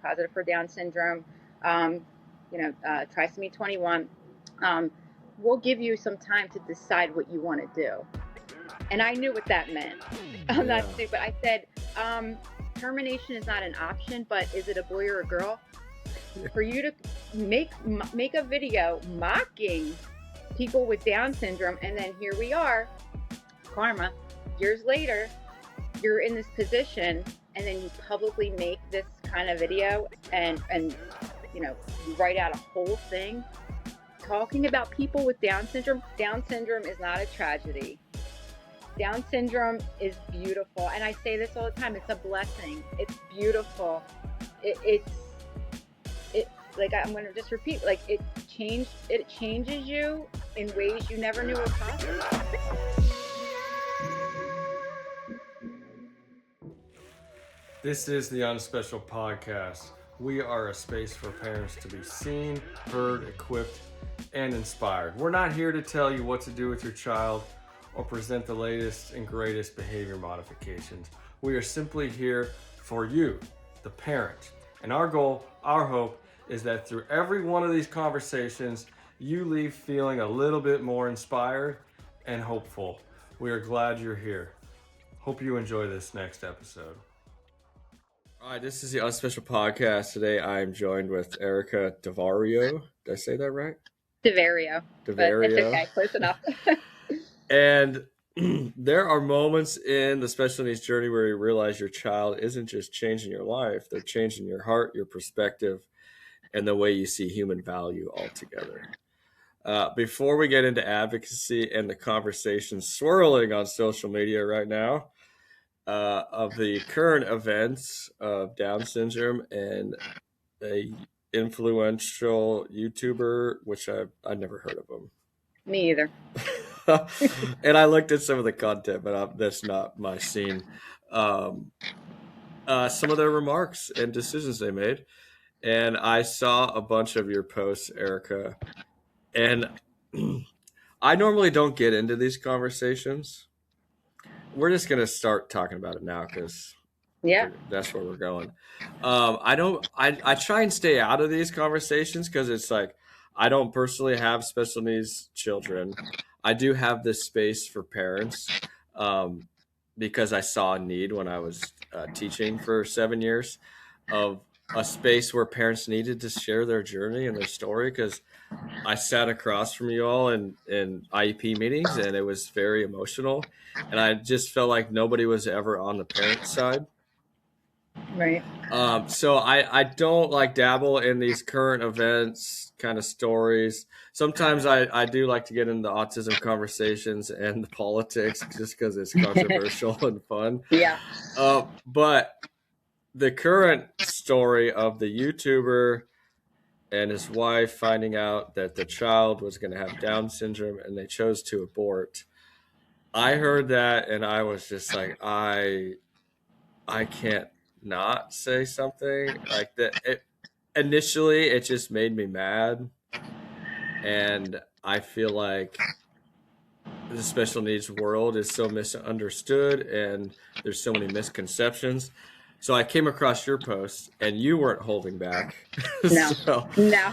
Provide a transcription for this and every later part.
positive for Down syndrome, trisomy 21, we'll give you some time to decide what you want to do. And I knew what that meant. I'm not stupid. I said, termination is not an option, but is it a boy or a girl? For you to make a video mocking people with Down syndrome, and then here we are, karma, years later, you're in this position, and then you publicly make this kind of video and you write out a whole thing talking about people with Down syndrome. Down syndrome is not a tragedy. Down syndrome is beautiful, and I say this all the time. It's a blessing. It's beautiful. It's like, I'm going to just repeat, like, it changes you in ways you never knew were possible. This is the UNspecial podcast. We are a space for parents to be seen, heard, equipped, and inspired. We're not here to tell you what to do with your child or present the latest and greatest behavior modifications. We are simply here for you, the parent. And our goal, our hope, is that through every one of these conversations, you leave feeling a little bit more inspired and hopeful. We are glad you're here. Hope you enjoy this next episode. All right, this is the UNspecial podcast. Today I am joined with Erica DeVario. Did I say that right? DeVario. But it's okay, close enough. And there are moments in the special needs journey where you realize your child isn't just changing your life, they're changing your heart, your perspective, and the way you see human value altogether. Before we get into advocacy and the conversation swirling on social media right now of the current events of Down syndrome and a influential YouTuber, which I've never heard of him. Me either. And I looked at some of the content, but that's not my scene. Some of their remarks and decisions they made. And I saw a bunch of your posts, Erica, and I normally don't get into these conversations. We're just going to start talking about it now because that's where we're going. I try and stay out of these conversations because it's like, I don't personally have special needs children. I do have this space for parents because I saw a need when I was teaching for 7 years of a space where parents needed to share their journey and their story, because I sat across from you all in IEP meetings and it was very emotional, and I just felt like nobody was ever on the parent side. Right. So I don't like dabble in these current events kind of stories. Sometimes I do like to get into autism conversations and the politics just because it's controversial and fun. Yeah. But the current story of the YouTuber and his wife finding out that the child was going to have Down syndrome and they chose to abort. I heard that and I was just like, I can't not say something like that. Initially, it just made me mad. And I feel like the special needs world is so misunderstood and there's so many misconceptions. So I came across your post and you weren't holding back. No. No.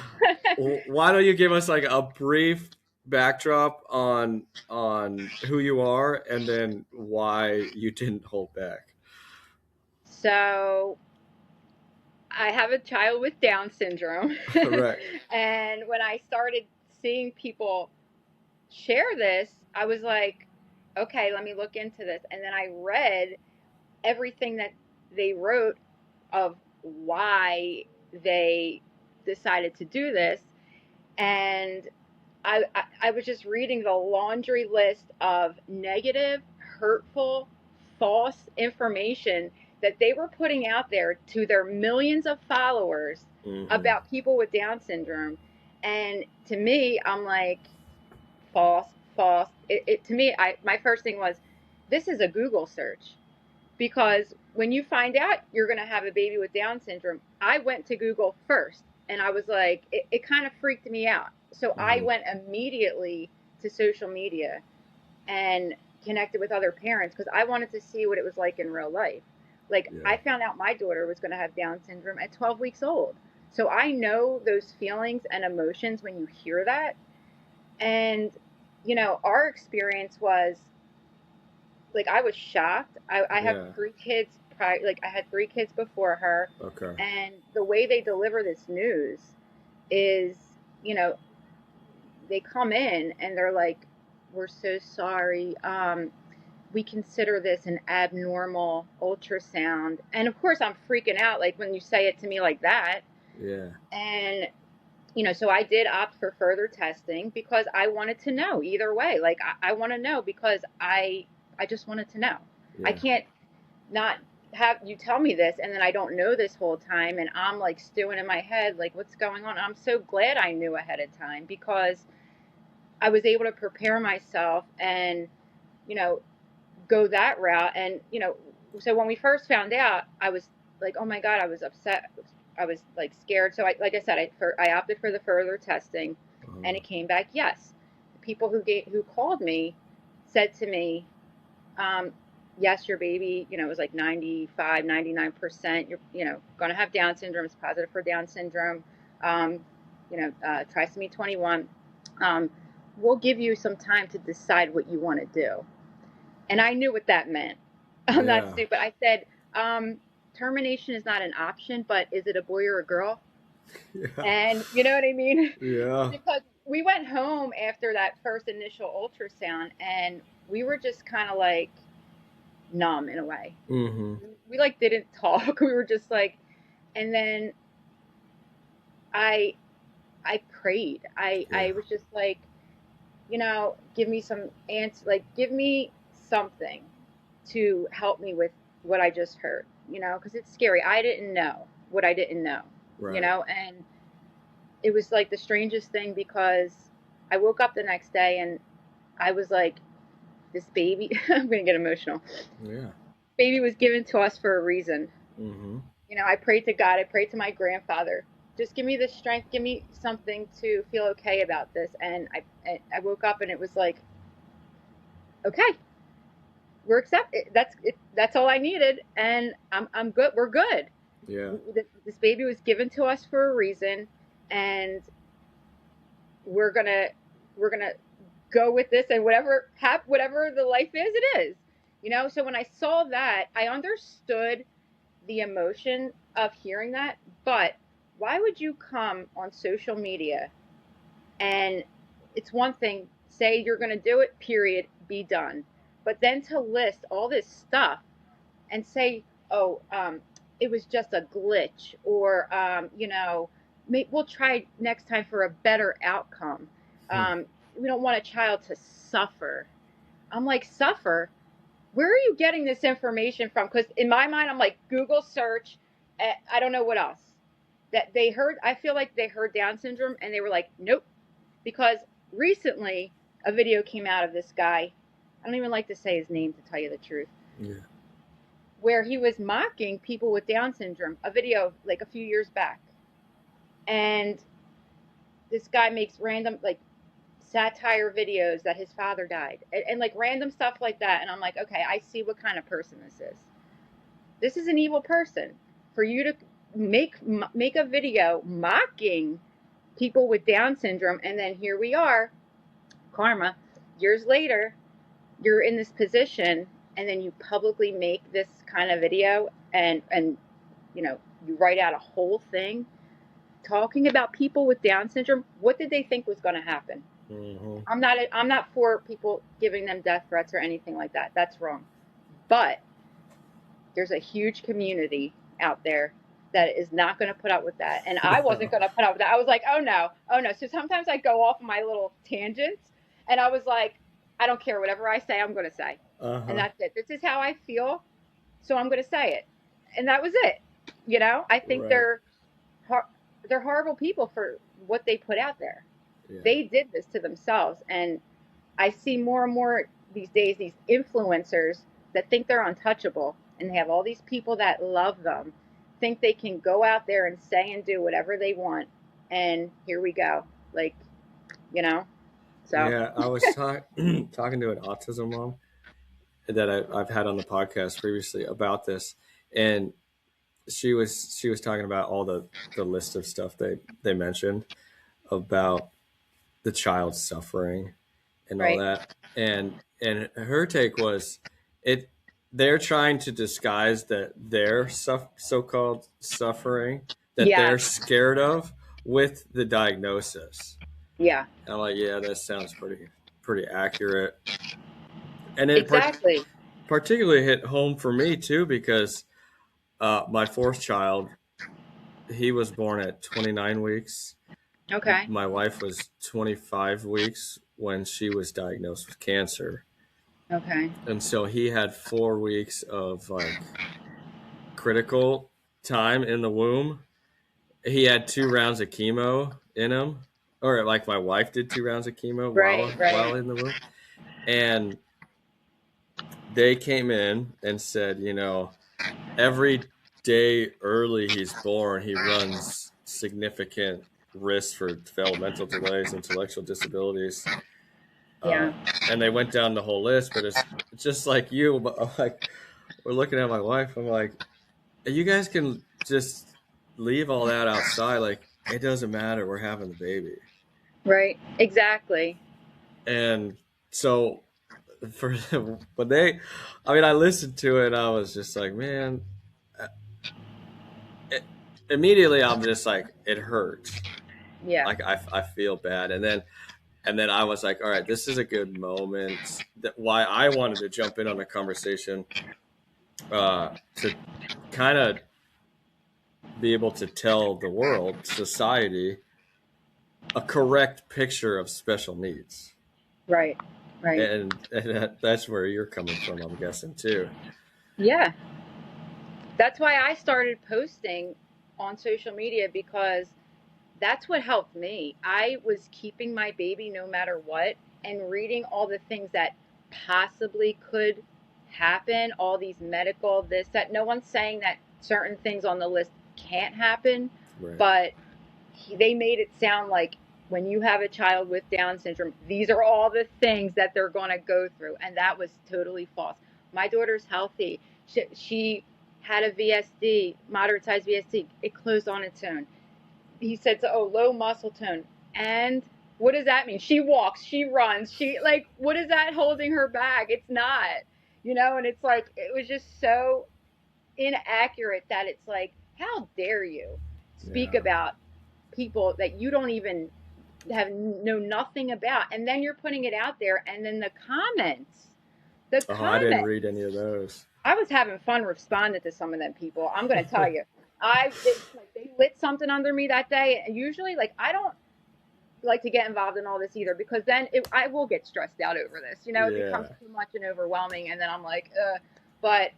Why don't you give us like a brief backdrop on who you are and then why you didn't hold back? So I have a child with Down syndrome. Right. And when I started seeing people share this, I was like, okay, let me look into this. And then I read everything that they wrote of why they decided to do this. And I was just reading the laundry list of negative, hurtful, false information that they were putting out there to their millions of followers about people with Down syndrome. And to me, I'm like, false. To me, my first thing was, this is a Google search. Because when you find out you're going to have a baby with Down syndrome, I went to Google first. And I was like, it kind of freaked me out. So I went immediately to social media and connected with other parents because I wanted to see what it was like in real life. Like, Yeah. I found out my daughter was going to have Down syndrome at 12 weeks old. So I know those feelings and emotions when you hear that. And, our experience was like, I was shocked. I have Yeah. 3 kids like I had 3 kids before her. Okay. And the way they deliver this news is, you know, they come in and they're like, we're so sorry. We consider this an abnormal ultrasound. And of course, I'm freaking out like when you say it to me like that. Yeah. And, so I did opt for further testing because I wanted to know either way. Like, I want to know because I just wanted to know. I Yeah. can't not have you tell me this and then I don't know this whole time and I'm like stewing in my head like what's going on. I'm so glad I knew ahead of time because I was able to prepare myself and, you know, go that route. And, so when we first found out, I was like, oh my God, I was upset. I was like scared. So like I said, I opted for the further testing and Uh, it came back. Yes. The people who called me said to me, um, yes, your baby, it was like 95, 99%, you're, going to have Down syndrome. It's positive for Down syndrome. Um, trisomy 21. Um, we'll give you some time to decide what you want to do. And I knew what that meant. I'm not yeah. stupid. I said, termination is not an option, but is it a boy or a girl? Yeah. And you know what I mean? Yeah. Because we went home after that first initial ultrasound and we were just kind of like numb in a way. Mm-hmm. We like didn't talk. We were just like, and then I I prayed. I Yeah. was just like, give me some answer, like give me something to help me with what I just heard, because it's scary. I didn't know what I didn't know, Right. and it was like the strangest thing because I woke up the next day and I was like, this baby, I'm going to get emotional. Yeah. Baby was given to us for a reason. Mm-hmm. I prayed to God, I prayed to my grandfather. Just give me the strength, give me something to feel okay about this. And I woke up and it was like, okay, we're accepted. That's all I needed, and I'm good. We're good. Yeah. This baby was given to us for a reason, and we're gonna we're gonna go with this, and whatever the life is, it is. So when I saw that, I understood the emotion of hearing that, but why would you come on social media and it's one thing, say you're going to do it, period, be done. But then to list all this stuff and say, oh, it was just a glitch, or, we'll try next time for a better outcome. Hmm. We don't want a child to suffer. I'm like, suffer? Where are you getting this information from? Because in my mind, I'm like, Google search. I don't know what else. That they heard, I feel like they heard Down syndrome and they were like, nope. Because recently a video came out of this guy. I don't even like to say his name to tell you the truth, Yeah. where he was mocking people with Down syndrome, a video like a few years back. And this guy makes random, like, satire videos that his father died and like random stuff like that. And I'm like, okay, I see what kind of person this is. This is an evil person. For you to make a video mocking people with Down syndrome, and then here we are, karma, years later, you're in this position, and then you publicly make this kind of video, and you write out a whole thing talking about people with Down syndrome. What did they think was going to happen? Mm-hmm. I'm not for people giving them death threats or anything like that. That's wrong. But there's a huge community out there that is not going to put up with that. And I wasn't going to put up with that. I was like, oh no, oh no. So sometimes I go off my little tangents and I was like, I don't care. Whatever I say, I'm going to say. And Uh-huh. that's it. This is how I feel. So I'm going to say it. And that was it. I think Right. they're horrible people for what they put out there. Yeah. They did this to themselves. And I see more and more these days these influencers that think they're untouchable and they have all these people that love them, think they can go out there and say and do whatever they want. And here we go. Like, you know, so Yeah. I was talking to an autism mom that I've had on the podcast previously about this, and she was talking about all the list of stuff they mentioned about the child suffering and all Right. that, and her take was it they're trying to disguise that their so-called suffering that they're Yes. scared of with the diagnosis. Yeah. And I'm like, yeah, that sounds pretty accurate. And it Exactly. particularly hit home for me too because my fourth child, he was born at 29 weeks. Okay. My wife was 25 weeks when she was diagnosed with cancer. Okay. And so he had 4 weeks of like critical time in the womb. He had 2 rounds of chemo in him, or like my wife did 2 rounds of chemo Right. while Right. in the womb. And they came in and said, every day early he's born, he runs significant risk for developmental delays, intellectual disabilities. Yeah. And they went down the whole list, but it's just like you. But I'm like, we're looking at my wife. I'm like, you guys can just leave all that outside. Like, it doesn't matter. We're having the baby. Right. Exactly. And so for but I mean, I listened to it and I was just like, man, uh, it, immediately I'm just like, it hurts. Yeah. Like I feel bad. And then I was like, all right, this is a good moment. That why I wanted to jump in on the conversation, to kind of be able to tell the world, society, a correct picture of special needs. Right. Right. And that's where you're coming from, I'm guessing too. Yeah. That's why I started posting on social media, because that's what helped me. I was keeping my baby no matter what, and reading all the things that possibly could happen, all these medical, this, that. No one's saying that certain things on the list can't happen, Right. but they made it sound like when you have a child with Down syndrome, these are all the things that they're going to go through. And that was totally false. My daughter's healthy. She had a VSD, moderate sized VSD. It closed on its own. He said, so, oh, low muscle tone. And what does that mean? She walks, she runs, like, what is that holding her back? It's not, and it's like, it was just so inaccurate that it's like, how dare you speak Yeah. about people that you don't even know nothing about, and then you're putting it out there, and then the Oh, I didn't comments. read any of those. I was having fun responding to some of them people. I'm going to tell you, like, they lit something under me that day. And usually, like, I don't like to get involved in all this either, because then I will get stressed out over this. It becomes Yeah. too much and overwhelming, and then I'm like, but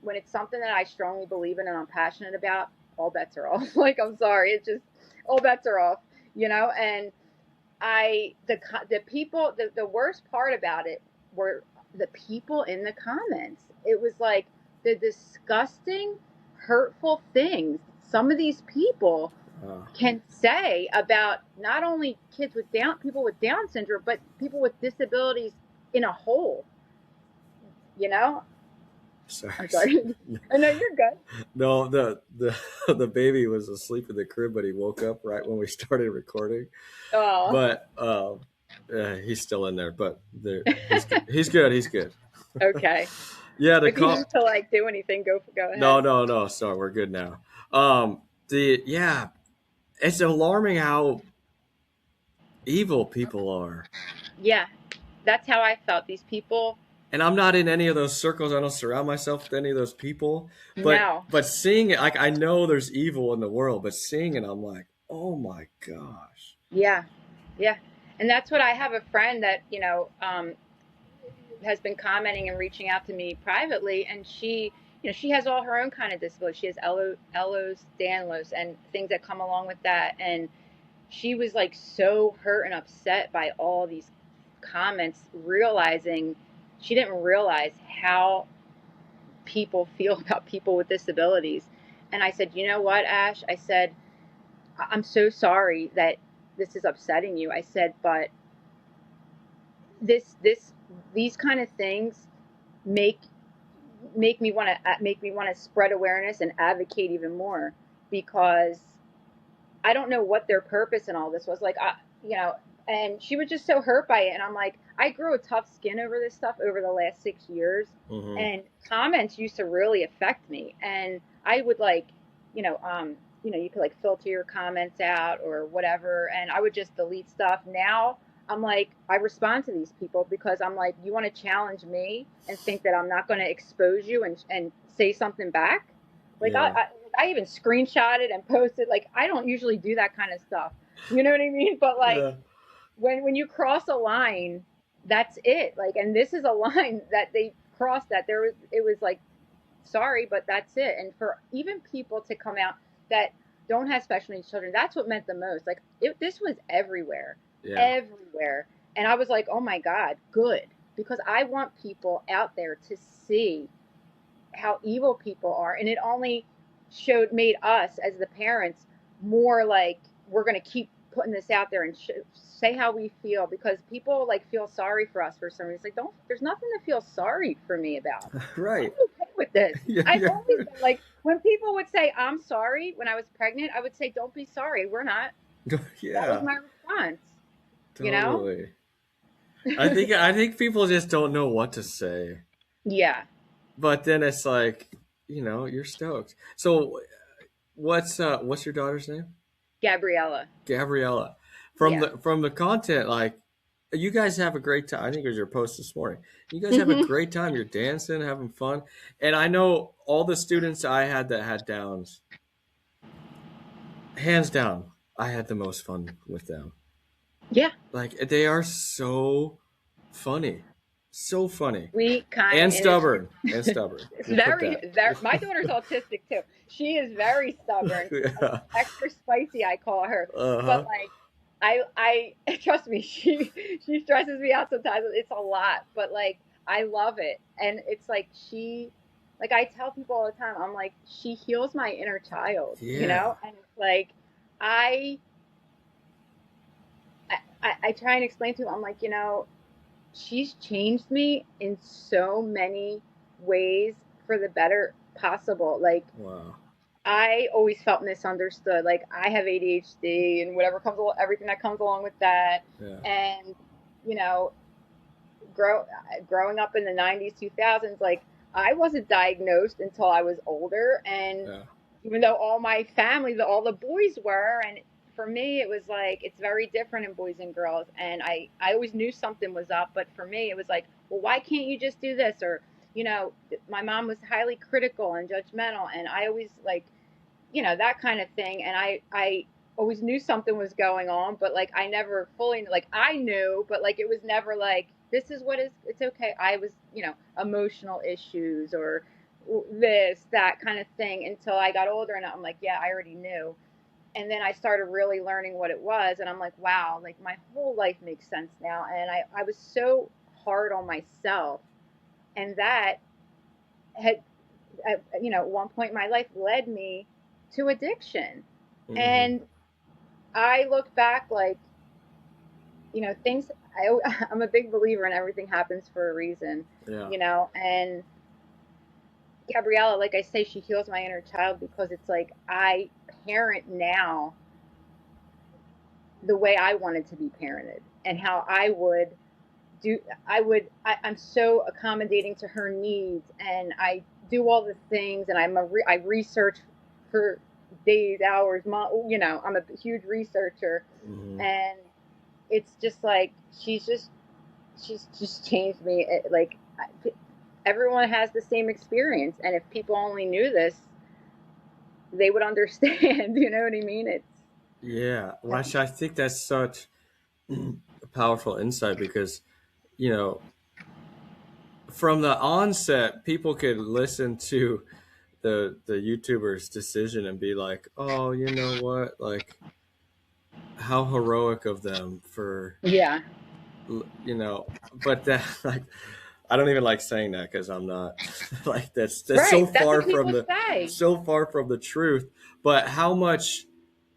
when it's something that I strongly believe in and I'm passionate about, all bets are off. Like, I'm sorry, it's just all bets are off. And the people, the worst part about it were the people in the comments. It was like the disgusting, hurtful things some of these people Oh, can say about not only people with Down syndrome, but people with disabilities in a whole. You know, sorry. I'm sorry. I know you're good. No, the the baby was asleep in the crib, but he woke up right when we started recording. Oh, But he's still in there. But he's good. He's good. He's good. okay. Yeah, the If you call. need to like do anything, go No, ahead. no, no. Sorry, we're good now. The yeah, it's alarming how evil people are. Yeah, that's how I felt. These people, And I'm not in any of those circles. I don't surround myself with any of those people. But no. but seeing it, like I know there's evil in the world, but seeing it, I'm like, oh my gosh. Yeah, yeah. And that's what I have a friend that, has been commenting and reaching out to me privately, and she has all her own kind of disability. She has Ehlers Danlos and things that come along with that. And she was like so hurt and upset by all these comments, realizing she didn't realize how people feel about people with disabilities. And I said, you know what, Ash? I said, I'm so sorry that this is upsetting you. I said, but this these kind of things make make me want to spread awareness and advocate even more, because I don't know what their purpose in all this was. Like, you know, and she was just so hurt by it. And I'm like, I grew a tough skin over this stuff over the last 6 years. Mm-hmm. And comments used to really affect me. And I would like, you know, you could like filter your comments out or whatever. And I would just delete stuff. Now I'm like, I respond to these people because I'm like, you want to challenge me and think that I'm not going to expose you and say something back? Like Yeah. I even screenshotted and posted. Like I don't usually do that kind of stuff. You know what I mean? But like Yeah. when you cross a line, that's it. Like, and this is a line that they crossed. That there was it was like, sorry, but that's it. And for even people to come out that don't have special needs children, that's what meant the most. Like this was everywhere, Yeah. everywhere. And I was like, oh my god, good, because I want people out there to see how evil people are, and it only made us as the parents more like, we're going to keep putting this out there and say how we feel, because people like feel sorry for us for some reason. It's like, don't, there's nothing to feel sorry for me about. I'm Right. okay with this. Yeah. I've Yeah. always been like, when people would say I'm sorry when I was pregnant, I would say, don't be sorry, we're not. That was Yeah. my response, you know. Totally. I think people just don't know what to say. Yeah. But then it's like, you're stoked. So what's your daughter's name? Gabriella. Gabriella. From Yeah. the content, like, you guys have a great time. I think it was your post this morning. You guys have a Hmm. great time. You're dancing, having fun. And I know all the students I had that had downs, hands down, I had the most fun with them. Yeah. Like, they are so funny. So funny. Sweet, kind, And innocent. stubborn. And stubborn. It's We'll put very, that. very. My daughter's autistic too. She is very stubborn, like Yeah. extra spicy. I call her, but Uh-huh. like, trust me. She stresses me out sometimes. It's a lot, but like, I love it, and it's like like I tell people all the time. I'm like, she heals my inner child, you Yeah. know, and it's like, I, I try and explain to them. I'm like, she's changed me in so many ways for the better possible. Like, Wow. I always felt misunderstood. Like I have ADHD and whatever comes along, everything that comes along with that. Yeah. And you know, growing up in the 90s, 2000s, like I wasn't diagnosed until I was older, and Yeah. even though all my family, all the boys were, and for me it was like it's very different in boys and girls, and I always knew something was up, but for me it was like, well, why can't you just do this? Or my mom was highly critical and judgmental, and I always like, that kind of thing. And I always knew something was going on, but like I never fully, like I knew, but like it was never like, this is what is, it's okay. I was, emotional issues or this, that kind of thing, until I got older, and I'm like, yeah, I already knew. And then I started really learning what it was, and I'm like, wow, like my whole life makes sense now. And I was so hard on myself, and that had at one point in my life led me to addiction. Hmm. And I look back like, things, I'm a big believer in everything happens for a reason, Yeah. and Gabriella, like I say, she heals my inner child, because it's like I parent now the way I wanted to be parented, and how I would do. I'm so accommodating to her needs, and I do all the things, and I research for days, hours, I'm a huge researcher, Hmm. and it's just like she's just changed me. Like everyone has the same experience, and if people only knew this, they would understand. You know what I mean? It's Yeah. Well, actually, I think that's such a powerful insight because, you know, from the onset, people could listen to the YouTuber's decision and be like, "Oh, you know what? Like, how heroic of them for, yeah, But that, like, I don't even like saying that because I'm not like that's right. That's what people say. so far from the truth. But how much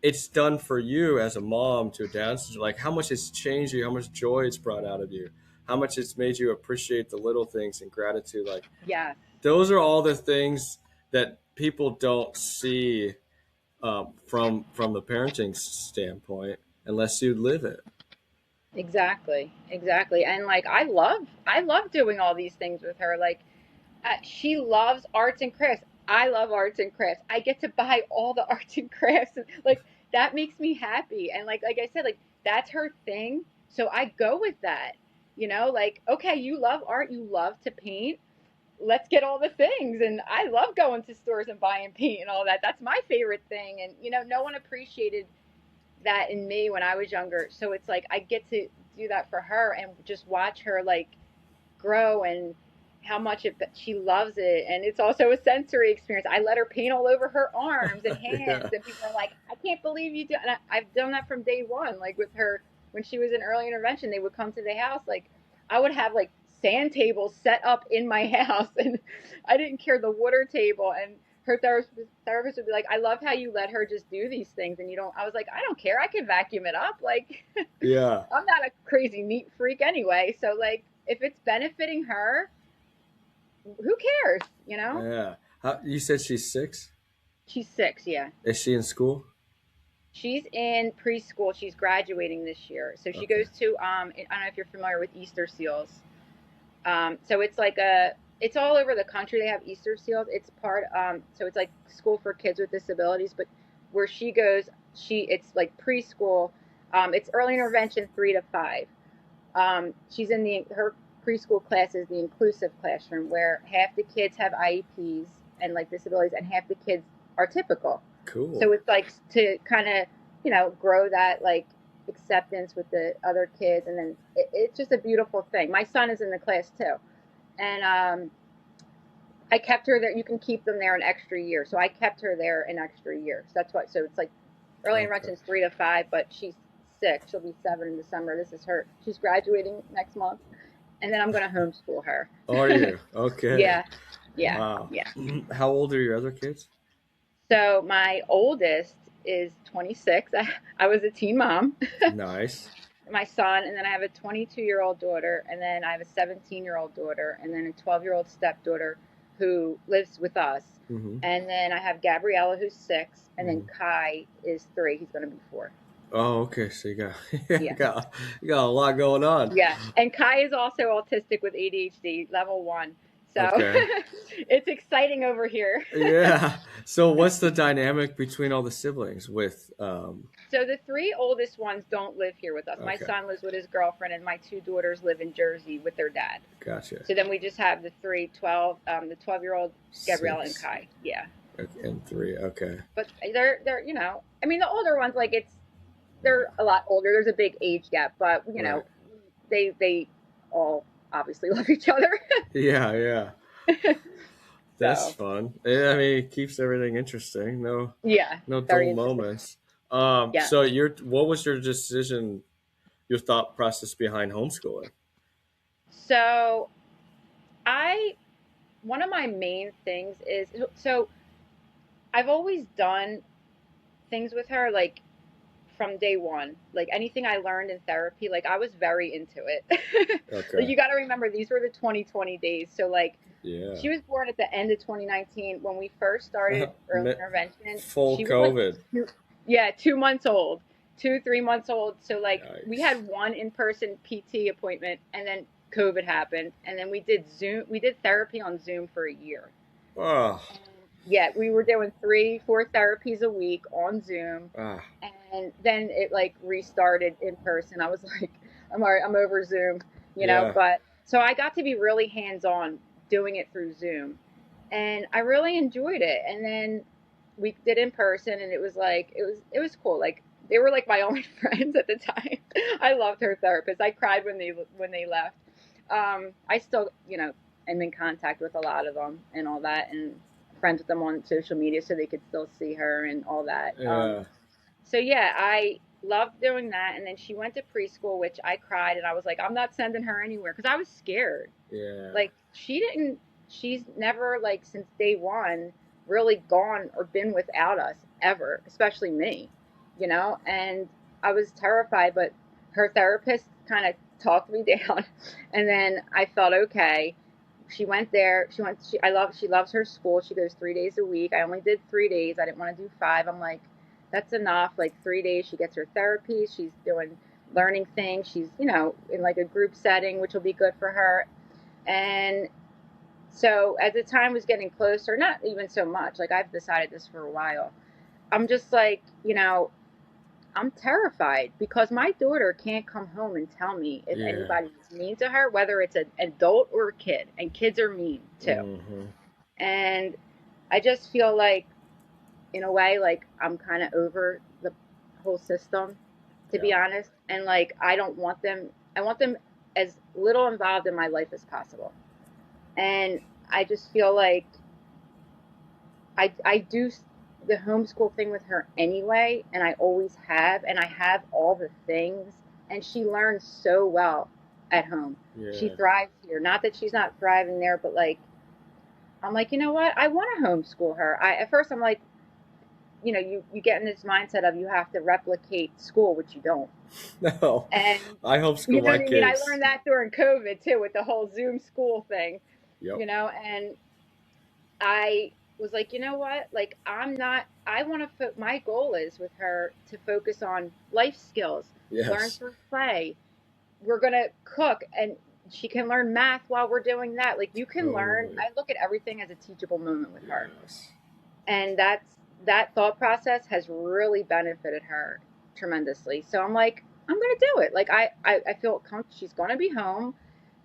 it's done for you as a mom to a Down syndrome, like how much it's changed you, how much joy it's brought out of you, how much it's made you appreciate the little things and gratitude. Like, Yes. those are all the things that people don't see from the parenting standpoint unless you live it. Exactly, exactly. And like I love doing all these things with her. Like she loves arts and crafts. I love arts and crafts. I get to buy all the arts and crafts. Like that makes me happy. And like I said, like that's her thing. So I go with that. Like okay, you love art, you love to paint. Let's get all the things. And I love going to stores and buying paint and all that. That's my favorite thing. And no one appreciated that in me when I was younger. So it's like I get to do that for her and just watch her like grow and how much she loves it. And it's also a sensory experience. I let her paint all over her arms and hands, Yeah, and people are like, I can't believe you do. And I've done that from day one. Like with her, when she was in early intervention, they would come to the house. Like I would have like sand tables set up in my house, and I didn't care, the water table. And her therapist would be like, I love how you let her just do these things, and you don't. I was like, I don't care. I can vacuum it up. Like yeah, I'm not a crazy neat freak anyway. So like if it's benefiting her, who cares? yeah. You said she's 6? She's 6, yeah. Is she in school? She's in preschool. She's graduating this year. So she Okay, goes to I don't know if you're familiar with Easter seals. So it's all over the country. They have Easter seals. It's part so it's like school for kids with disabilities, but where she goes, it's like preschool. It's early intervention 3 to 5. She's in her preschool class is the inclusive classroom where half the kids have IEPs and like disabilities, and half the kids are typical. So cool. it's like to kind of grow that like acceptance with the other kids, and then it's just a beautiful thing. My son is in the class too, and I kept her there. You can keep them there an extra year, so I kept her there an extra year. So that's why. So it's like early Okay. intervention is 3 to 5, but she's 6. She'll be 7 in December. This is her. She's graduating next month, and then I'm going to homeschool her. Are you? Okay. Yeah, yeah, Wow. yeah. How old are your other kids? So my oldest is 26. I was a teen mom. Nice. My son, and then I have a 22-year-old daughter, and then I have a 17-year-old daughter, and then a 12-year-old stepdaughter who lives with us. Hmm. And then I have Gabriella, who's 6, and then Hmm. Kai is 3. He's going to be 4. Oh, okay. So you got Yeah. you got a lot going on. Yeah. And Kai is also autistic with ADHD, level 1. So Okay. it's exciting over here. Yeah. So what's the dynamic between all the siblings with So the 3 oldest ones don't live here with us. My okay. son lives with his girlfriend, and my 2 daughters live in Jersey with their dad. Gotcha. So then we just have the 12-year-old Gabriella and 6 Kai. Yeah. and 3. Okay. But they're I mean the older ones, like they're a lot older. There's a big age gap, but Right. they all obviously love each other. Yeah, yeah. That's So fun. Yeah, I mean, it keeps everything interesting. No, yeah, no very dull interesting. moments. Yeah. So what was your decision, your thought process behind homeschooling? So I one of my main things is, so I've always done things with her like from day one. Like anything I learned in therapy, like I was very into it. Like Okay. you got to remember these were the 2020 days. So like Yeah. she was born at the end of 2019. When we first started early Me- intervention, Full she was like COVID. yeah, 2 months old, 3 months old. So like we Yikes. had one in-person PT appointment, and then COVID happened, and then we did therapy on Zoom for a year. Oh, Yeah, we were doing 3, 4 therapies a week on Zoom, ah, and then it like restarted in person. I was like, I'm all right, I'm over Zoom. yeah, But so I got to be really hands on doing it through Zoom, and I really enjoyed it. And then we did in person, and it was cool. Like they were like my only friends at the time. I loved her therapist. I cried when they left. I still am in contact with a lot of them and all that, and friends with them on social media, so they could still see her and all that. yeah, So yeah, I loved doing that. And then she went to preschool, which I cried, and I was like, I'm not sending her anywhere because I was scared. yeah. Like she's never like since day one really gone or been without us ever, especially me. And I was terrified, but her therapist kind of talked me down, and then I felt okay. she went there. She loves her school. She goes 3 days a week. I only did 3 days. I didn't want to do five. I'm like, that's enough. Like 3 days, she gets her therapy. She's doing learning things. She's, in like a group setting, which will be good for her. And so as the time was getting closer, not even so much, like I've decided this for a while. I'm just like, I'm terrified because my daughter can't come home and tell me if Yeah. anybody's mean to her, whether it's an adult or a kid. And kids are mean too. Mm-hmm. And I just feel like, in a way, like I'm kind of over the whole system, to Yeah. be honest. And like, I want them as little involved in my life as possible. And I just feel like I do the homeschool thing with her anyway, and I always have, and I have all the things, and she learns so well at home. She Yeah. thrives here. Not that she's not thriving there, but like I'm like, you know what? I want to homeschool her. I At first I'm like, you get in this mindset of you have to replicate school, which you don't. No, And I you homeschool know my what I mean? I kids. learned that during COVID too, with the whole Zoom school thing, Yep. and I was like, you know what? Like, I want to, my goal is with her to focus on life skills, learn Yes. through play. We're going to cook and she can learn math while we're doing that. Like, you can learn. Totally. I look at everything as a teachable moment with her. Yes. And that thought process has really benefited her tremendously. So I'm like, I'm going to do it. Like, I feel she's going to be home.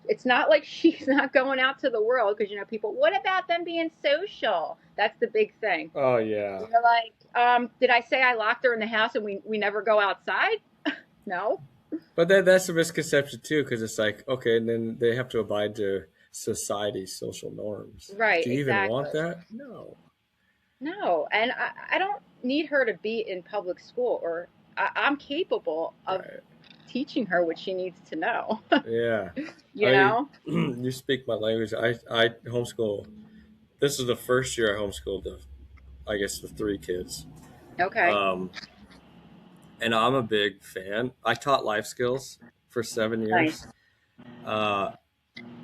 It's not like she's not going out to the world because people. What about them being social? That's the big thing. Oh yeah. You're like, did I say I locked her in the house and we never go outside? No. But that's a misconception too, because it's like, okay, and then they have to abide to society's social norms. Right. Do you even want Exactly. that? No. No. And I don't need her to be in public school, or I'm capable of Right. teaching her what she needs to know. Yeah. you I know. you speak my language. I homeschool. This is the first year I homeschooled I guess the three kids. Okay. Um, and I'm a big fan. I taught life skills for 7 years. Nice. Uh,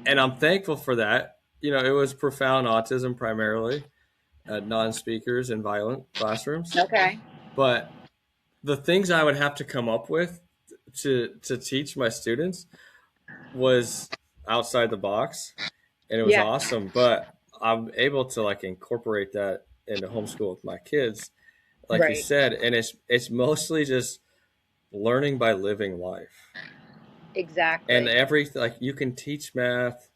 and I'm thankful for that. It was profound autism primarily, non-speakers in violent classrooms. Okay. But the things I would have to come up with to teach my students was outside the box, and it was Yeah. awesome. But I'm able to like incorporate that into homeschool with my kids, like you Right. said, and it's mostly just learning by living life. And Exactly. like you can teach math,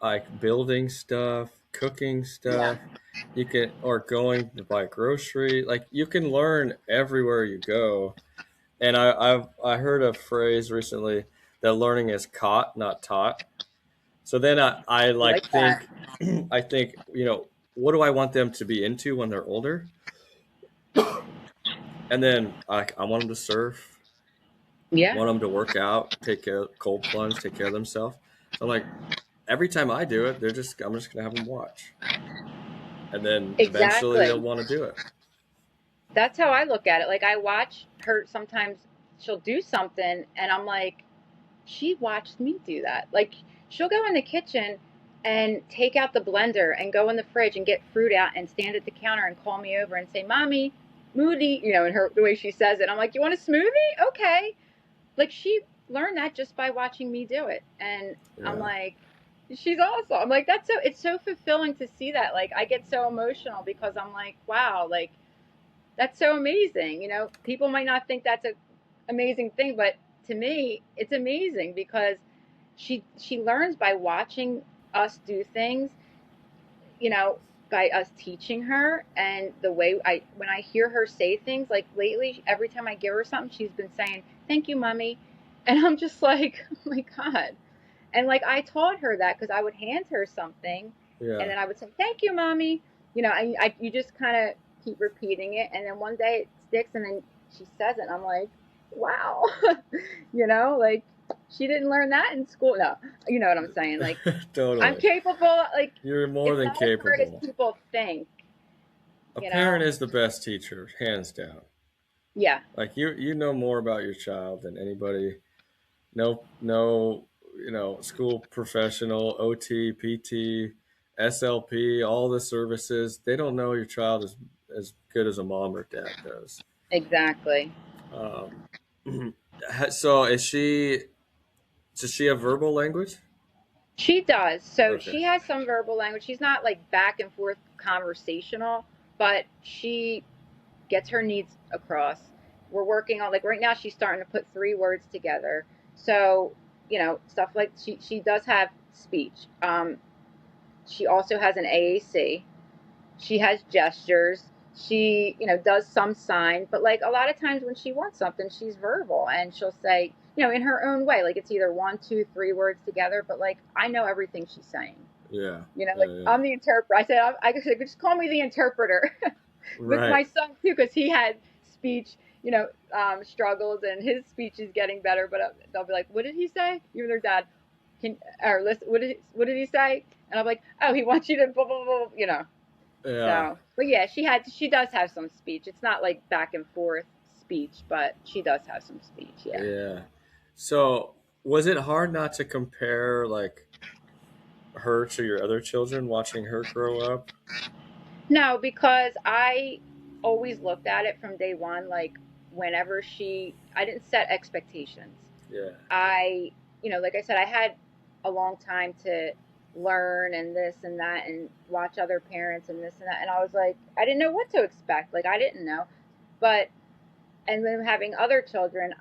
like building stuff, cooking Yeah. stuff. You can, or going to buy grocery. Like you can learn everywhere you go. And I heard a phrase recently that learning is caught, not taught. So then I I like like that. think I think, what do I want them to be into when they're older? And then I want them to surf, Yeah. want them to work out, take care, cold plunge, take care of themselves. So I'm like, every time I do it, I'm just gonna have them watch, and then eventually they'll Exactly. want to do it. That's how I look at it. Like I watch her sometimes she'll do something and I'm like, she watched me do that. Like she'll go in the kitchen and take out the blender and go in the fridge and get fruit out and stand at the counter and call me over and say, "Mommy, Moody," in her the way she says it. I'm like, "You want a smoothie?" Okay. Like she learned that just by watching me do it. And I'm Yeah. like, she's awesome. I'm like, it's so fulfilling to see that. Like I get so emotional because I'm like, wow, like that's so amazing. People might not think that's a amazing thing, but to me, it's amazing because she learns by watching us do things, you know, by us teaching her, and the way I when I hear her say things, like lately every time I give her something, she's been saying, "Thank you, mommy." And I'm just like, "Oh my god." And like I taught her that because I would hand her something and Yeah. then I would say, "Thank you, mommy." You just kind of keep repeating it, and then one day it sticks, and then she says it, and I'm like, "Wow." Like she didn't learn that in school. No, you know what I'm saying? Like I'm Totally. capable. Like You're more it's than not as hard as capable. people think. A You parent know? is the best teacher, hands down. Yeah. Like you know more about your child than anybody. No, no. school professional, OT, PT, SLP, all the services. They don't know your child as good as a mom or dad does. Exactly. Um, so does she have verbal language? She does. So Okay. she has some verbal language. She's not like back and forth conversational, but she gets her needs across. We're working on, like, right now she's starting to put 3 words together. So, stuff like she does have speech. She also has an AAC. She has gestures. She, does some sign, but like a lot of times when she wants something, she's verbal and she'll say, in her own way, like it's either 1, 2, 3 words together, but like I know everything she's saying. Yeah. Like Yeah. Yeah. I'm the interpreter. I said, I could just call me the interpreter with Right. my son too, because he had speech, struggles, and his speech is getting better. But they'll be like, "What did he say?" Even their dad can, or listen, what did he say? And I'm like, "Oh, he wants you to blah blah blah." Yeah. So, but yeah, she does have some speech. It's not like back and forth speech, but she does have some speech. Yeah. Yeah. So was it hard not to compare like her to your other children, watching her grow up? No, because I always looked at it from day one. Like whenever I didn't set expectations. Yeah. I, like I said, I had a long time to learn and this and that and watch other parents and this and that. And I was like, I didn't know what to expect. Like, I didn't know. But, and then having other children,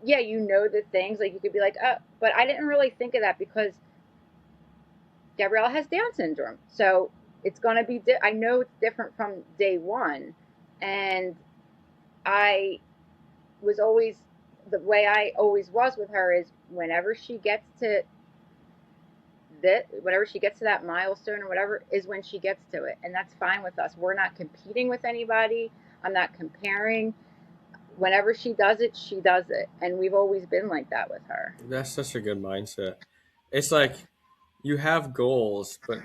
yeah, the things, like you could be like, oh, but I didn't really think of that because Gabriella has Down syndrome. So it's going to be, I know it's different from day one. And I was always, the way I always was with her is whenever she gets to that milestone or whatever is when she gets to it, and that's fine with us. We're not competing with anybody. I'm not comparing. Whenever she does it, she does it, and we've always been like that with her. That's such a good mindset. It's like you have goals, but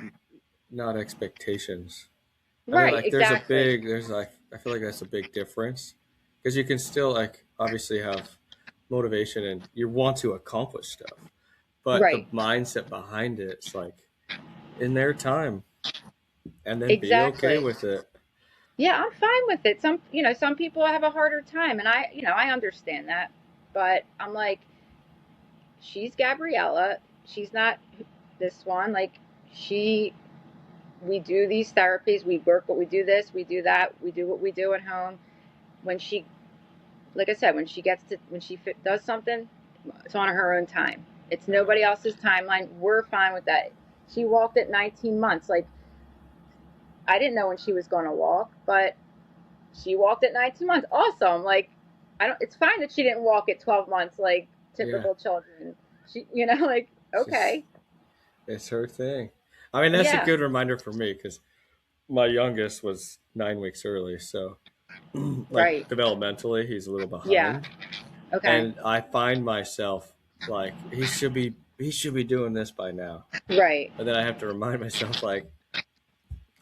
not expectations. I mean, Right, like exactly. I feel like that's a big difference because you can still like obviously have motivation and you want to accomplish stuff, but the Right, mindset behind it's like in their time and then be okay exactly. with it. Yeah, I'm fine with it. Some people have a harder time, and I understand that, but I'm like, she's Gabriella. She's not this one. Like, she we do these therapies, we work, but we do this, we do that, we do what we do at home. When she, like I said, when she does something, it's on her own time. It's Yeah. nobody else's timeline. We're fine with that. She walked at 19 months. Like, I didn't know when she was going to walk, but she walked at 19 months. Awesome. Like, I don't. It's fine that she didn't walk at 12 months, like Yeah. typical children. Like, She's okay, it's her thing. I mean, that's a yeah, good reminder for me because my youngest was 9 weeks early, so like right, developmentally, he's a little yeah, behind, okay, and I find myself like he should be doing this by now, right. but then I have to remind myself like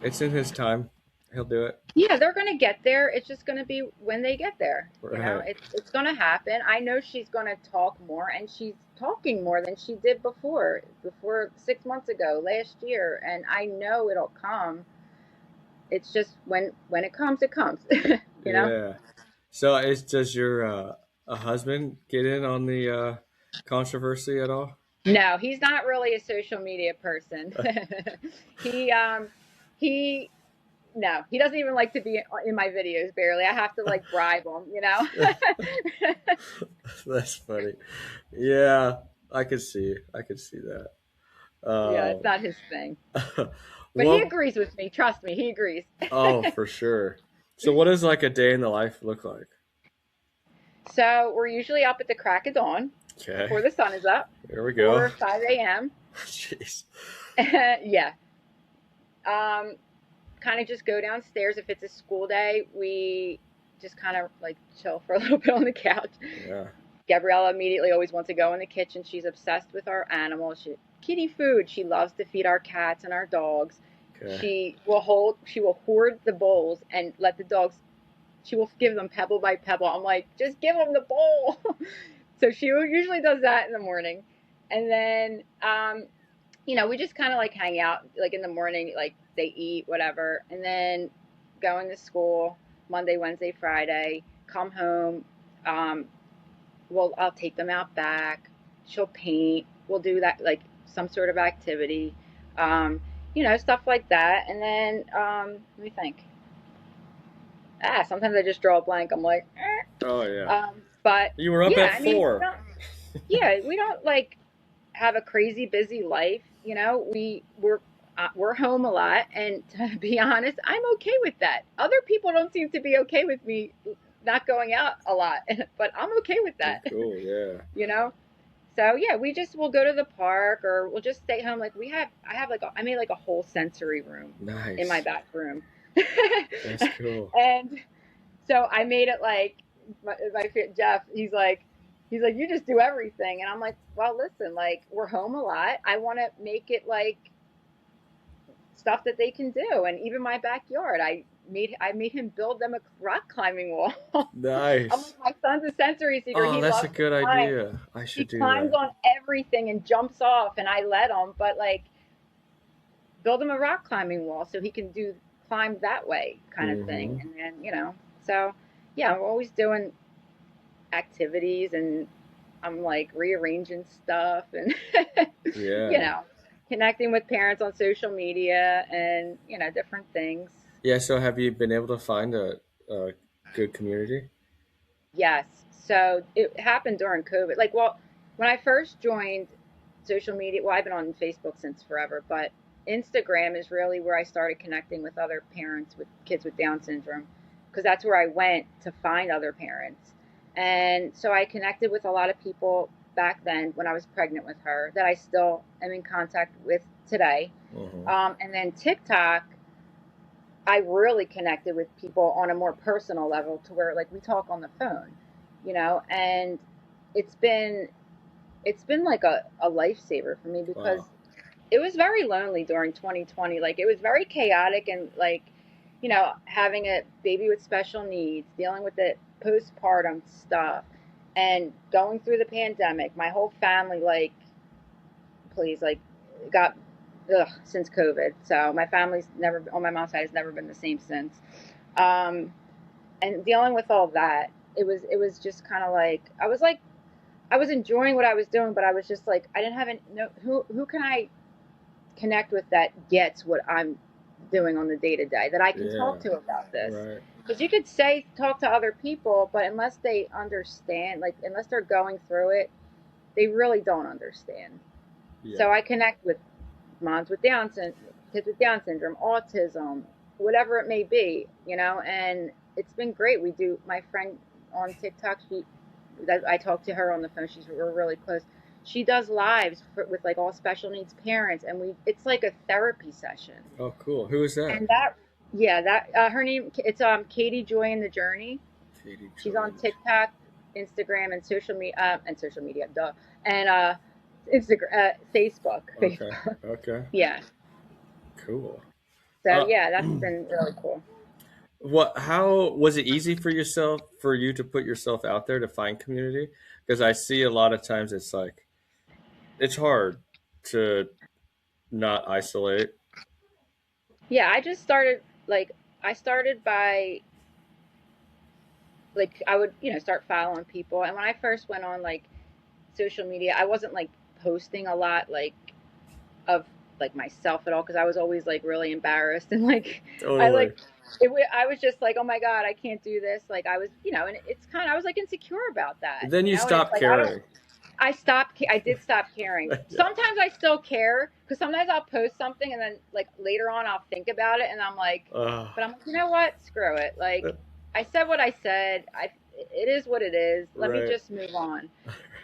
it's in his time, he'll do it. Yeah, they're going to get there. It's just going to be when they get there. Right. It's going to happen. I know she's going to talk more, and she's talking more than she did before 6 months ago, last year. And I know it'll come. It's just when it comes, it comes. you know. Yeah. So, does your a husband get in on the controversy at all? No, he's not really a social media person. he he no, he doesn't even like to be in my videos. Barely. I have to like bribe him. That's funny. Yeah, I could see that. Yeah, it's Um, not his thing. But he what? agrees with me. Trust me, he agrees. Oh, for sure. So, what does like a day in the life look like? So we're usually up at the crack of dawn Okay, before the sun is up, here we 4 go. or 5 a.m. Jeez. Yeah. Um, Kind of just go downstairs. If it's a school day, we just kind of like chill for a little bit on the couch. Yeah. Gabriella immediately always wants to go in the kitchen. She's obsessed with our animals. Kitty food. She loves to feed our cats and our dogs. Okay. She will hoard the bowls and let the dogs. She will give them pebble by pebble. I'm like, just give them the bowl. So she usually does that in the morning, And then, we just kind of like hang out like in the morning, like they eat, whatever. And then going to school Monday, Wednesday, Friday, come home. Um, I'll take them out back. She'll paint. We'll do that, like some sort of activity, stuff like that. And then, let me think. Sometimes I just draw a blank. I'm like, eh. Oh yeah. But You were up yeah, at I mean, we 4. don't, yeah, we don't like have a crazy busy life. We're home a lot, and to be honest, I'm okay with that. Other people don't seem to be okay with me not going out a lot, but I'm okay with that. Cool. Yeah. you know. So yeah, we just will go to the park or we'll just stay home. Like I made like a whole sensory room in my Nice. back room, That's cool. and so I made it like my friend Jeff. He's like, you just do everything, and I'm like, well, listen, like we're home a lot. I want to make it like stuff that they can do, and even my backyard, I made him build them a rock climbing wall. I'm like, Nice. my son's a sensory seeker. Oh, He that's a loves to good climb. idea. I He should do climbs that. on everything and jumps off, and I let him. But like, build him a rock climbing wall so he can do climb that way kind of thing. Mm-hmm. And then so yeah, we're always doing activities, and I'm like rearranging stuff and you Yeah. know connecting with parents on social media and different things. Yeah. So, have you been able to find a good community? Yes. So it happened during COVID. Like, well, when I first joined social media, well, I've been on Facebook since forever, but Instagram is really where I started connecting with other parents with kids with Down syndrome because that's where I went to find other parents. And so I connected with a lot of people back then when I was pregnant with her that I still am in contact with today. Mm-hmm. And then TikTok, I really connected with people on a more personal level to where like we talk on the phone, and it's been it's been like a lifesaver for me because Wow. it was very lonely during 2020. Like it was very chaotic and like, having a baby with special needs, dealing with the postpartum stuff and going through the pandemic. My whole family please like got since COVID. So my family's never on my mom's side has never been the same since. Um, and dealing with all that, it was just kind of like I was enjoying what I was doing, but I was just like I didn't have any, no who can I connect with that gets what I'm doing on the day to day that I can Yeah. talk to about this. Right. Because you could say talk to other people, but unless they understand, like unless they're going through it, they really don't understand. Yeah. So I connect with moms with kids with Down syndrome, autism, whatever it may be, and it's been great. We do, my friend on TikTok, I talk to her on the phone. We're really close. She does lives with like all special needs parents, and it's like a therapy session. Oh, cool. Who is that? And yeah, her name, it's Katie Joy in the Journey. Katie She's on Joins. TikTok, Instagram, and social media, duh, and Instagram, Facebook, Okay. Facebook. Okay. Yeah. Cool. So Uh, yeah, that's been really cool. what? How was it easy for you to put yourself out there to find community? Because I see a lot of times it's like it's hard to not isolate. Yeah, I just started like I started by like I would start following people, and when I first went on like social media, I wasn't like posting a lot like of like myself at all because I was always like really embarrassed and like I Totally. like I was just like, oh my god, I can't do this. Like I was, and it's kind of I was like insecure about that, Then you and it's stop like I don't caring. I did stop caring. Yeah. Sometimes I still care because sometimes I'll post something and then like later on I'll think about it and I'm like, Uh, but I'm like, you know what? Screw it. Like I said what I said. It is what it is. Let me right. just move on,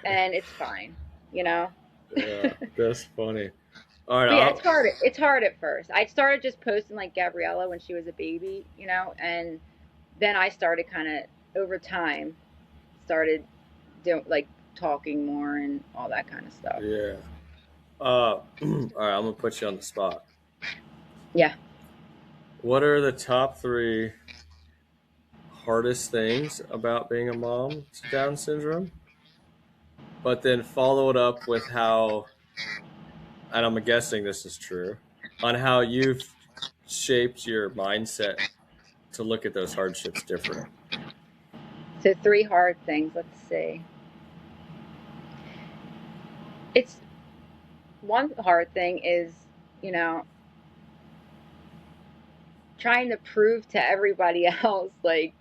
and it's fine. You know. Yeah. That's funny. All right. But yeah, it's hard. It's hard at first. I started just posting like Gabriella when she was a baby, and then I started kind of over time started doing like talking more and all that kind of stuff. Yeah. All right. I'm gonna put you on the spot. Yeah. What are the top 3 hardest things about being a mom to Down syndrome? but then follow it up with how, and I'm guessing this is true, on how you've shaped your mindset to look at those hardships different. So three hard things. Let's see. It's one hard thing is, you know, trying to prove to everybody else like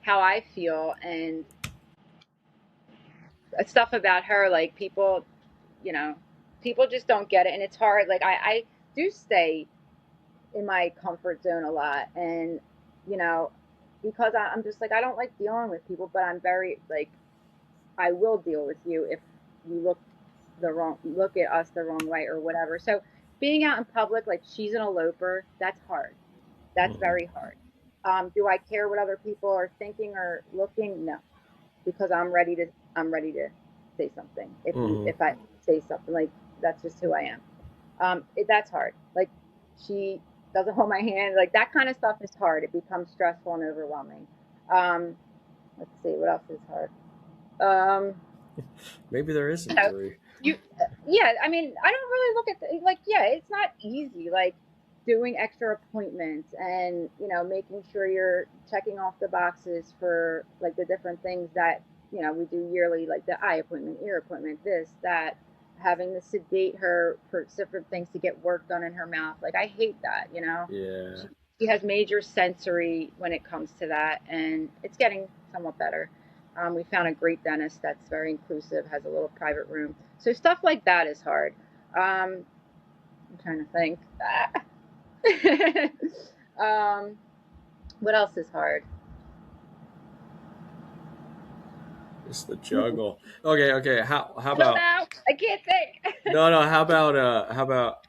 how I feel and stuff about her. Like people, you know, people just don't get it, and it's hard. Like I do stay in my comfort zone a lot, and you know, because I'm just like I don't like dealing with people, but I'm very like I will deal with you if you look at us the wrong way or whatever. So being out in public, like she's an eloper, that's hard. That's Mm-hmm. very hard. Do I care what other people are thinking or looking? No, because I'm ready to say something. Mm-hmm. If I say something, like that's just who I am. That's hard. Like she doesn't hold my hand. Like that kind of stuff is hard. It becomes stressful and overwhelming. Um, let's see what else is hard. Um, Maybe there you isn't know, three. you yeah. I mean, I don't really look at like yeah. It's not easy. Like doing extra appointments and making sure you're checking off the boxes for like the different things that we do yearly, like the eye appointment, ear appointment, this, that, having to sedate her for different things to get work done in her mouth. Like I hate that. Yeah. She has major sensory when it comes to that, and it's getting somewhat better. We found a great dentist that's very inclusive, has a little private room. So stuff like that is hard. I'm trying to think. um, what else is hard? It's the juggle. Okay, okay. How I don't about know. I can't think. no, no, how about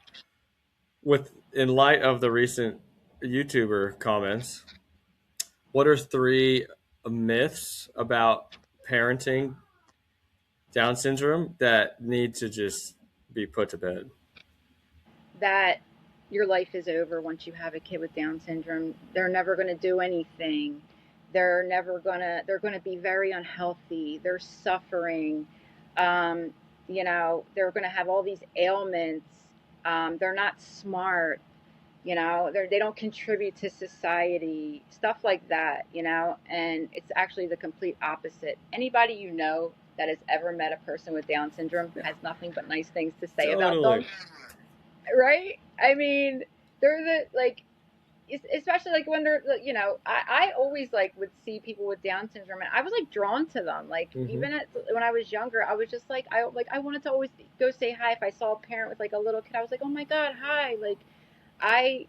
with in light of the recent YouTuber comments, what are three myths about parenting Down syndrome that need to just be put to bed? That your life is over once you have a kid with Down syndrome. They're never going to do anything. They're going to be very unhealthy. They're suffering. Um, they're going to have all these ailments. They're not smart. They don't contribute to society, stuff like that, and it's actually the complete opposite. Anybody that has ever met a person with Down syndrome Yeah, has nothing but nice things to say about totally. them, right? I mean, they're like, especially like when they're, I always like would see people with Down syndrome, and I was like drawn to them. Like Mm-hmm. even when I was younger, I was just like, I wanted to always go say hi. If I saw a parent with like a little kid, I was like, oh my god, hi. Like I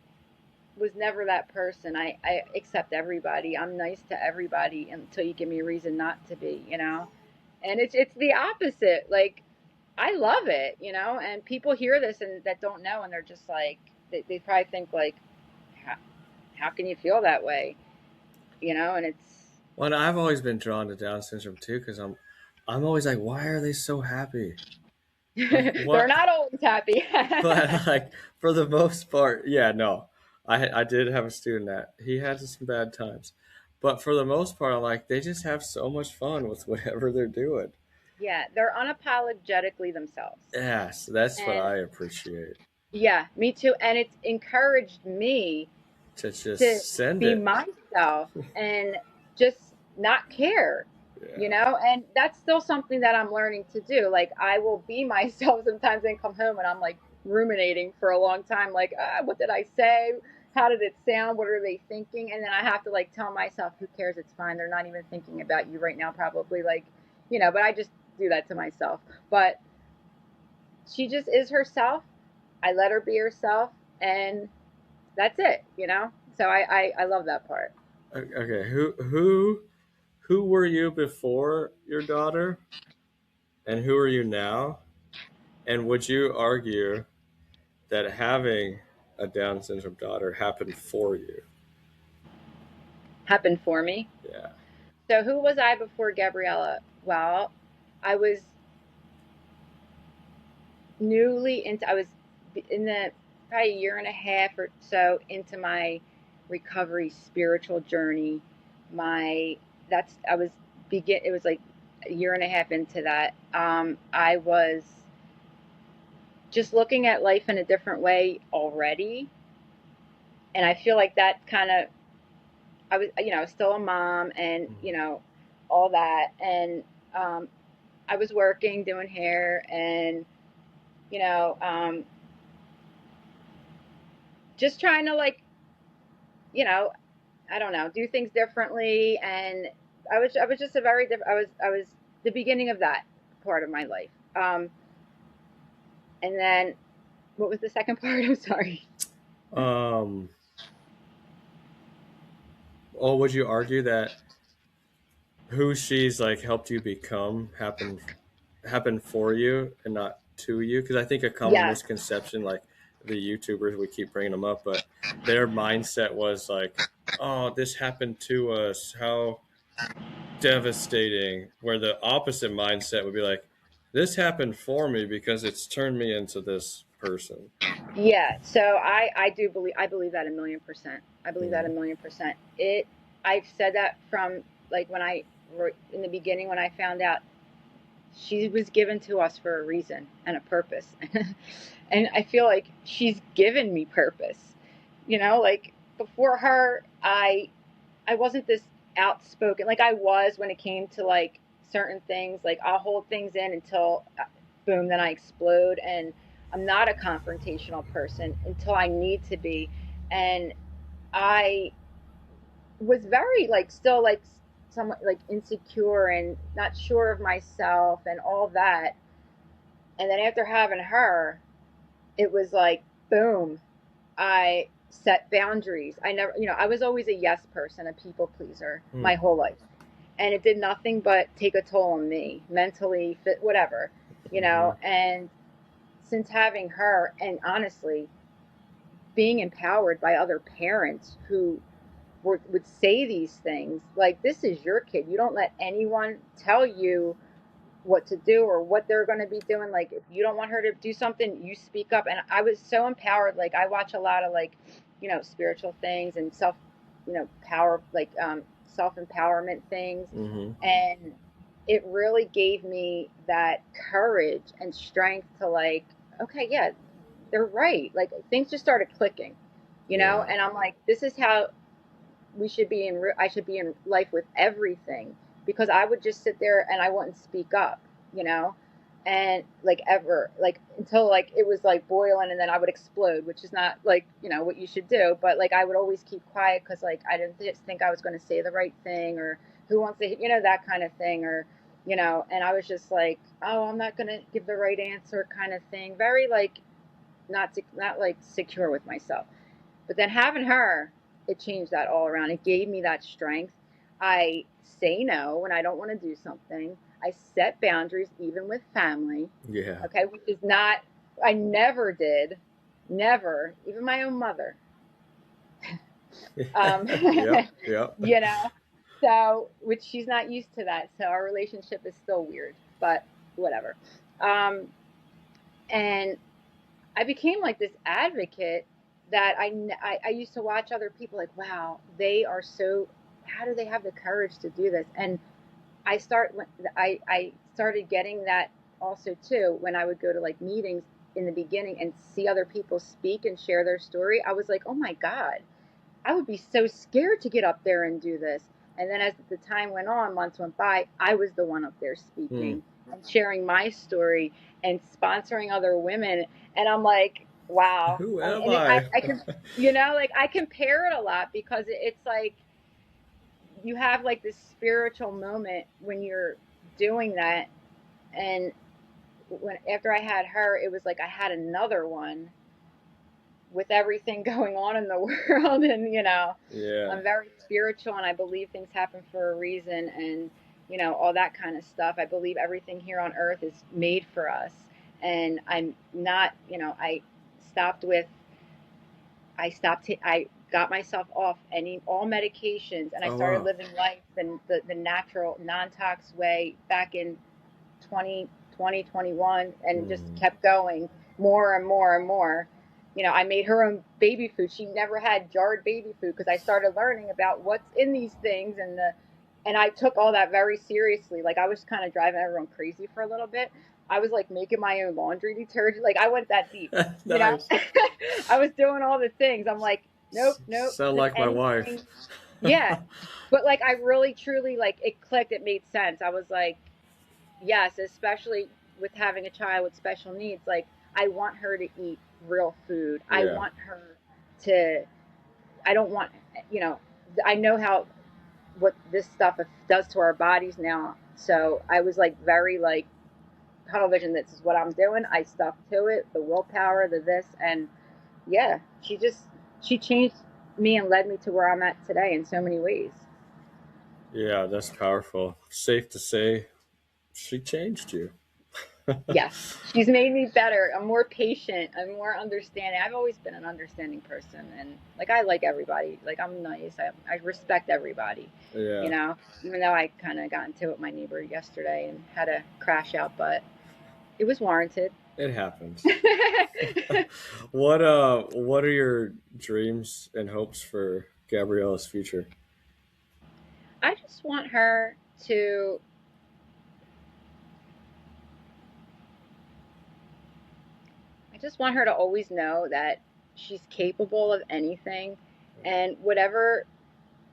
was never that person. I accept everybody. I'm nice to everybody until you give me a reason not to be. And it's the opposite. Like I love it. And people hear this and that don't know, and they're just like they probably think like, how, how can you feel that way? And it's Well, I've always been drawn to Down syndrome too because I'm always like, why are they so happy? Like they're what? not always happy. But like for the most part, yeah, no. I did have a student that he had some bad times, but for the most part, I'm like they just have so much fun with whatever they're doing. Yeah, they're unapologetically themselves. Yes, that's what And I appreciate. yeah, me too. And it's encouraged me To to just send be it. myself and just not care, Yeah. and that's still something that I'm learning to do. Like I will be myself sometimes and come home and I'm like ruminating for a long time, like, what did I say? How did it sound? What are they thinking? And then I have to like tell myself, who cares? It's fine. They're not even thinking about you right now, probably. Like, but I just do that to myself. But she just is herself. I let her be herself, and that's it. So I love that part. Okay. Who were you before your daughter, and who are you now? And would you argue that having a Down syndrome daughter happened for you? Happened for me. Yeah. So who was I before Gabriella? Well, I was I was in the probably a year and a half or so into my recovery spiritual journey. My that's I was begin it was like a year and a half into that, I was just looking at life in a different way already. And I feel like that kind of, I was, still a mom and, all that. And I was working, doing hair, and, you know, um, just trying to like, you know, I don't know, do things differently. And I was just a very different, I was the beginning of that part of my life. And then what was the second part? I'm sorry. Um, or would you argue that who she's like helped you become happened for you and not to you? Because I think a common Yes. misconception, like the YouTubers, we keep bringing them up, but their mindset was like, "Oh, this happened to us. How devastating." Where the opposite mindset would be like, "This happened for me because it's turned me into this person." Yeah, so I believe that 1,000,000%. I believe that Mm, 1,000,000%. I've said that from like when I wrote in the beginning when I found out she was given to us for a reason and a purpose. And I feel like she's given me purpose. Like before her, I wasn't this outspoken. Like I was when it came to like certain things. Like I'll hold things in until boom, then I explode. And I'm not a confrontational person until I need to be. And I was very like still like somewhat like insecure and not sure of myself and all that. And then after having her, it was like boom, I set boundaries. I never, I was always a yes person, a people pleaser mm, my whole life. And it did nothing but take a toll on me mentally, fit, whatever, mm-hmm. and since having her and honestly being empowered by other parents who would say these things like, this is your kid. You don't let anyone tell you what to do or what they're going to be doing. Like if you don't want her to do something, you speak up. And I was so empowered. Like I watch a lot of like spiritual things and self power, like self empowerment things. Mm-hmm. And it really gave me that courage and strength to like, okay, yeah, they're right. Like things just started clicking, Yeah. and I'm like, this is how we should be in I should be in life with everything, because I would just sit there and I wouldn't speak up, you know, and like ever, like until like it was like boiling and then I would explode, which is not like, what you should do, but like I would always keep quiet because like I didn't think I was going to say the right thing, or who wants to, that kind of thing, or and I was just like, oh, I'm not going to give the right answer kind of thing, very like not like secure with myself. But then having her, it changed that all around. It gave me that strength. I say no when I don't want to do something. I set boundaries even with family. Yeah. Okay, which is not, I never did, never, even my own mother. Um, Yep. Yep. you know, so which she's not used to that. So our relationship is still weird, but whatever. Um, and I became like this advocate that I used to watch other people like, wow, they are so, how do they have the courage to do this? And I started getting that also too when I would go to like meetings in the beginning and see other people speak and share their story. I was like, oh my God, I would be so scared to get up there and do this. And then as the time went on, months went by, I was the one up there Hmm. speaking and sharing my story and sponsoring other women. And I'm like, wow. Who am And I? I can, like I compare it a lot because it's like you have like this spiritual moment when you're doing that. And when after I had her, it was like I had another one with everything going on in the world. And Yeah. I'm very spiritual and I believe things happen for a reason, and all that kind of stuff. I believe everything here on earth is made for us. And I'm not, stopped with I got myself off any all medications, and I Oh started wow. living life the natural non-tox way back in 2021, and just Mm. kept going more and more and more. I made her own baby food. She never had jarred baby food because I started learning about what's in these things, And I took all that very seriously. Like I was kind of driving everyone crazy for a little bit. I was like making my own laundry detergent. Like I went that deep, you know. Nice. I was doing all the things. I'm like, nope, nope, Sound just like my wife. anything. Yeah. But like I really truly like it clicked, it made sense. I was like, yes, especially with having a child with special needs, like I want her to eat real food. I Yeah. want her to I don't want, you know, I know how what this stuff does to our bodies now. So I was like very like tunnel vision. This is what I'm doing. I stuck to it. The willpower, the this, and yeah, she changed me and led me to where I'm at today in so many ways. Yeah, that's powerful. Safe to say, she changed you. Yes, she's made me better. I'm more patient. I'm more understanding. I've always been an understanding person, and like I like everybody. Like I'm nice. I respect everybody. You Yeah, know, even though I kind of got into it with my neighbor yesterday and had a crash out, but it was warranted. it happens. What are your dreams and hopes for Gabriella's future? I just want her to. I just want her to always know that she's capable of anything, and whatever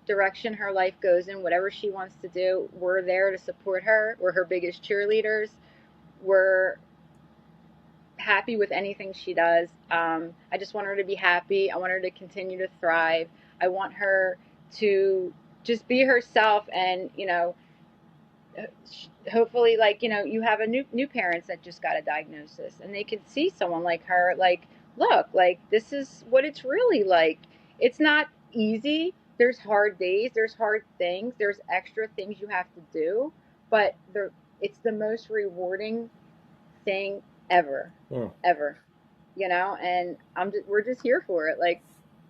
direction her life goes in, whatever she wants to do, we're there to support her. We're her biggest cheerleaders. We're happy with anything she does. I just want her to be happy. I want her to continue to thrive. I want her to just be herself, and hopefully, like, you have a new parents that just got a diagnosis, and they could see someone like her, like, look, like, this is what it's really like. It's not easy. There's hard days, there's hard things, there's extra things you have to do, but it's the most rewarding thing ever, Hmm, ever. And we're just here for it, like,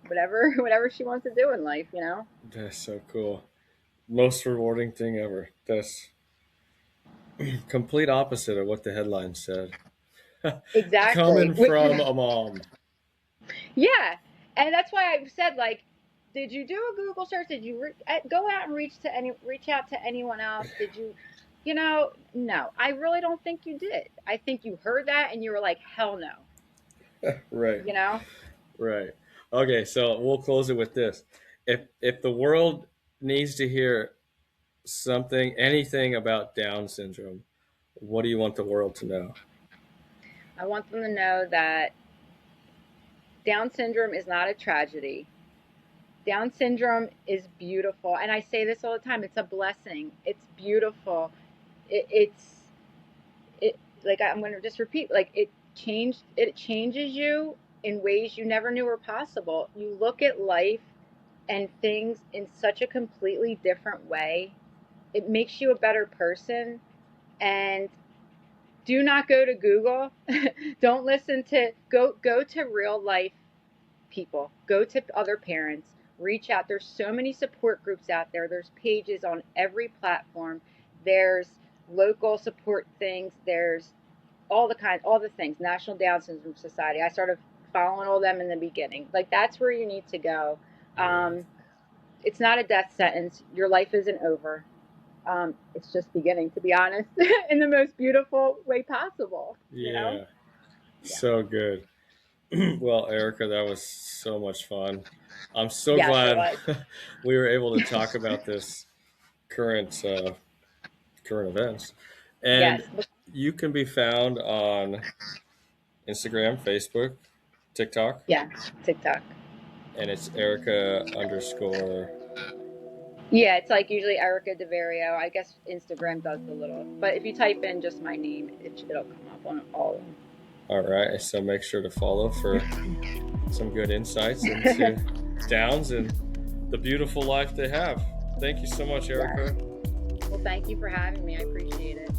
whatever she wants to do in life. that's so cool. Most rewarding thing ever. That's complete opposite of what the headline said. Exactly. Coming from a mom. Yeah, and that's why I said, like, did you do a Google search? Did you go out and reach out to anyone else? Did you, no, I really don't think you did. I think you heard that and you were like, hell no, Right, you know. right. Okay, so we'll close it with this. If the world needs to hear something, anything about Down syndrome, what do you want the world to know? I want them to know that Down syndrome is not a tragedy. Down syndrome is beautiful, and I say this all the time. It's a blessing. It's beautiful. It's it like I'm going to just repeat, like it changes you in ways you never knew were possible. You look at life and things in such a completely different way. It makes you a better person. And do not go to Google. Don't listen to go to real life people. Go to other parents. Reach out. There's so many support groups out there. There's pages on every platform. There's local support things. There's all the things. National Down Syndrome Society. I started following all them in the beginning. Like that's where you need to go. Yeah, It's not a death sentence. Your life isn't over. It's just beginning, to be honest, in the most beautiful way possible. yeah, Yeah. so good. Well, Erica, that was so much fun. I'm so Yes, it glad was. we were able to talk about this current current events. And Yes. you can be found on Instagram, Facebook, TikTok, Yeah. TikTok. and it's Erica underscore. Yeah, it's like usually Erica DeVario. I guess Instagram does the little, but if you type in just my name, it'll come up on all of All right, so make sure to follow for some good insights into them. Downs and the beautiful life they have. Thank you so much, Yes. Erica. Well, thank you for having me. I appreciate it.